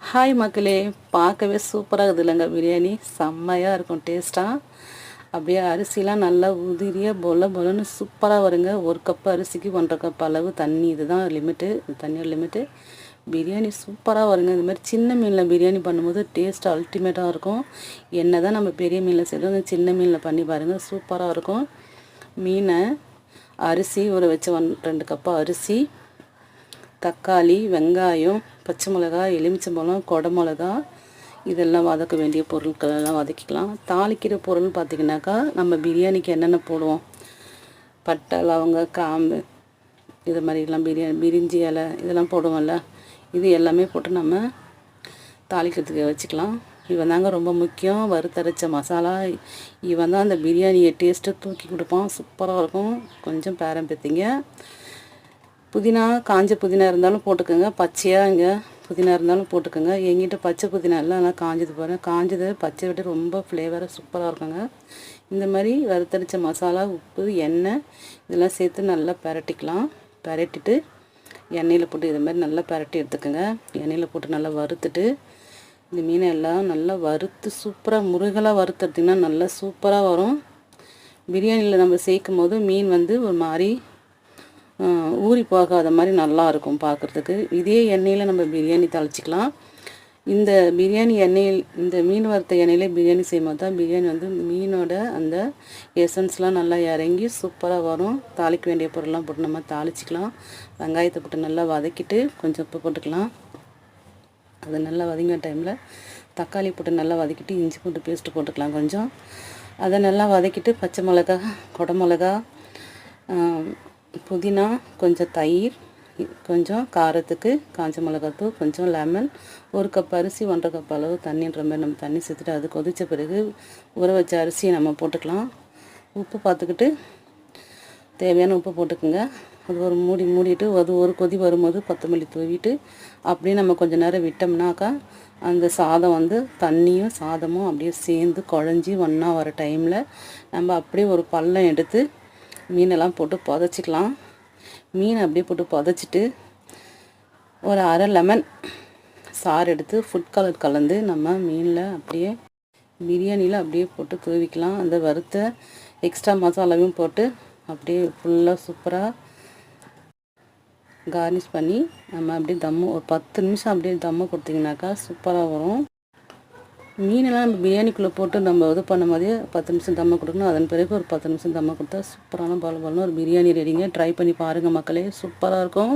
Hi மக்களே, பார்க்கவே சூப்பராக இருக்குதுல்லங்க பிரியாணி. செம்மையாக இருக்கும் டேஸ்ட்டாக. அப்படியே அரிசிலாம் நல்லா உதிரியாக பொலன்னு சூப்பராக வருங்க. ஒரு கப்பு அரிசிக்கு 1.5 கப் அளவு தண்ணி. இதுதான் லிமிட்டு, தண்ணியோட லிமிட்டு. பிரியாணி சூப்பராக வருங்க. இது மாதிரி சின்ன மீனில் பிரியாணி பண்ணும்போது டேஸ்ட் அல்டிமேட்டாக இருக்கும். என்ன தான் நம்ம பெரிய மீனில் செய்கிறோம், சின்ன மீனில் பண்ணி பாருங்கள், சூப்பராக இருக்கும். மீனை அரிசி ஊற வச்ச 2 கப்பு அரிசி, தக்காளி, வெங்காயம், பச்சை மிளகாய், எலுமிச்சம்பழம், கொடை மிளகா, இதெல்லாம் வதக்க வேண்டிய பொருட்கள் எல்லாம் வதக்கிக்கலாம். தாளிக்கிற பொருள் பார்த்திங்கனாக்கா, நம்ம பிரியாணிக்கு என்னென்ன போடுவோம், பட்டை, லவங்க, கிராம்பு, இது மாதிரிலாம் பிரிஞ்சி இலை இதெல்லாம் போடுவோம்ல, இது எல்லாமே போட்டு நம்ம தாளிக்கிறதுக்கு வச்சுக்கலாம். இவன் தாங்க ரொம்ப முக்கியம், வறுத்தரைச்ச மசாலா. இவன் தான் அந்த பிரியாணியை டேஸ்ட்டை தூக்கி கொடுப்பான், சூப்பராக இருக்கும். கொஞ்சம் பேரம் பெற்றிங்க. புதினா, காஞ்ச புதினா இருந்தாலும் போட்டுக்கோங்க, பச்சையாக இங்கே புதினா இருந்தாலும் போட்டுக்கோங்க. எங்கிட்ட பச்சை புதினா இல்லை, அதனால் காஞ்சது பாருங்கள். காஞ்சது பச்சை விட்டு ரொம்ப ஃப்ளேவராக சூப்பராக இருக்குங்க. இந்த மாதிரி வறுத்தரிச்ச மசாலா, உப்பு, எண்ணெய் இதெல்லாம் சேர்த்து நல்லா பரட்டிக்கலாம். பரட்டிட்டு எண்ணெயில் போட்டு இது மாதிரி நல்லா பரட்டி எடுத்துக்கோங்க. எண்ணெயில் போட்டு நல்லா வறுத்துட்டு இந்த மீனை எல்லாம் நல்லா வறுத்து சூப்பராக முருகலாக வறுத்துட்டிங்கன்னா நல்லா சூப்பராக வரும். பிரியாணியில் நம்ம சேர்க்கும் போது மீன் ஒரு மாதிரி ஊறி போகாத மாதிரி நல்லாயிருக்கும் பார்க்குறதுக்கு. இதே எண்ணெயில் நம்ம பிரியாணி தாளிச்சிக்கலாம். இந்த பிரியாணி எண்ணெயில், இந்த மீன் வறுத்த எண்ணெயிலே பிரியாணி செய்யும்போது தான் பிரியாணி மீனோட அந்த எசன்ஸ்லாம் நல்லா இறங்கி சூப்பராக வரும். தாளிக்க வேண்டிய பொருள்லாம் போட்டு நம்ம தாளிச்சிக்கலாம். வெங்காயத்தை போட்டு நல்லா வதக்கிட்டு கொஞ்சம் உப்பு போட்டுக்கலாம். அது நல்லா வதங்கின டைமில் தக்காளி போட்டு நல்லா வதக்கிட்டு இஞ்சி பூண்டு பேஸ்ட்டு போட்டுக்கலாம் கொஞ்சம். அதை நல்லா வதக்கிட்டு பச்சை மிளகா, கொடை மிளகா, புதினா, கொஞ்சம் தயிர், கொஞ்சம் காரத்துக்கு காஞ்ச மிளகாத்தூள், கொஞ்சம் லெமன், 1 கப் அரிசி 1.5 கப் அளவு தண்ணின்ற மாதிரி நம்ம தண்ணி சேர்த்துட்டு அது கொதித்த பிறகு ஊற வச்ச அரிசியை நம்ம போட்டுக்கலாம். உப்பு பார்த்துக்கிட்டு தேவையான உப்பு போட்டுக்கோங்க. அது ஒரு மூடிட்டு அது ஒரு கொதி வரும்போது கொத்தமல்லி தூவிட்டு அப்படியே நம்ம கொஞ்சம் நேரம் விட்டோம்னாக்கா அந்த சாதம் தண்ணியும் சாதமும் அப்படியே சேர்ந்து குழஞ்சி ஒன்றா வர டைமில் நம்ம அப்படியே ஒரு பள்ளம் எடுத்து மீனெல்லாம் போட்டு புதைச்சிக்கலாம். மீனை அப்படியே போட்டு புதைச்சிட்டு ஒரு அரை லெமன் சாறு எடுத்து ஃபுட் கலர் கலந்து நம்ம மீனில் அப்படியே பிரியாணியில் அப்படியே போட்டு தூவிக்கலாம். அந்த வறுத்த எக்ஸ்ட்ரா மசாலாவையும் போட்டு அப்படியே ஃபுல்லாக சூப்பராக கார்னிஷ் பண்ணி நம்ம அப்படியே தம்மு ஒரு 10 நிமிஷம் அப்படியே தம்மு கொடுத்திங்கனாக்கா சூப்பராக வரும். மீனெல்லாம் நம்ம பிரியாணிக்குள்ளே போட்டு நம்ம பண்ணும் போதே 10 நிமிஷம் தம்மை கொடுக்கணும். அதன் பிறகு ஒரு 10 நிமிஷம் தம்மை கொடுத்தா சூப்பரான பால் ஒரு பிரியாணி ரெடிங்க. ட்ரை பண்ணி பாருங்கள் மக்களே, சூப்பராக இருக்கும்.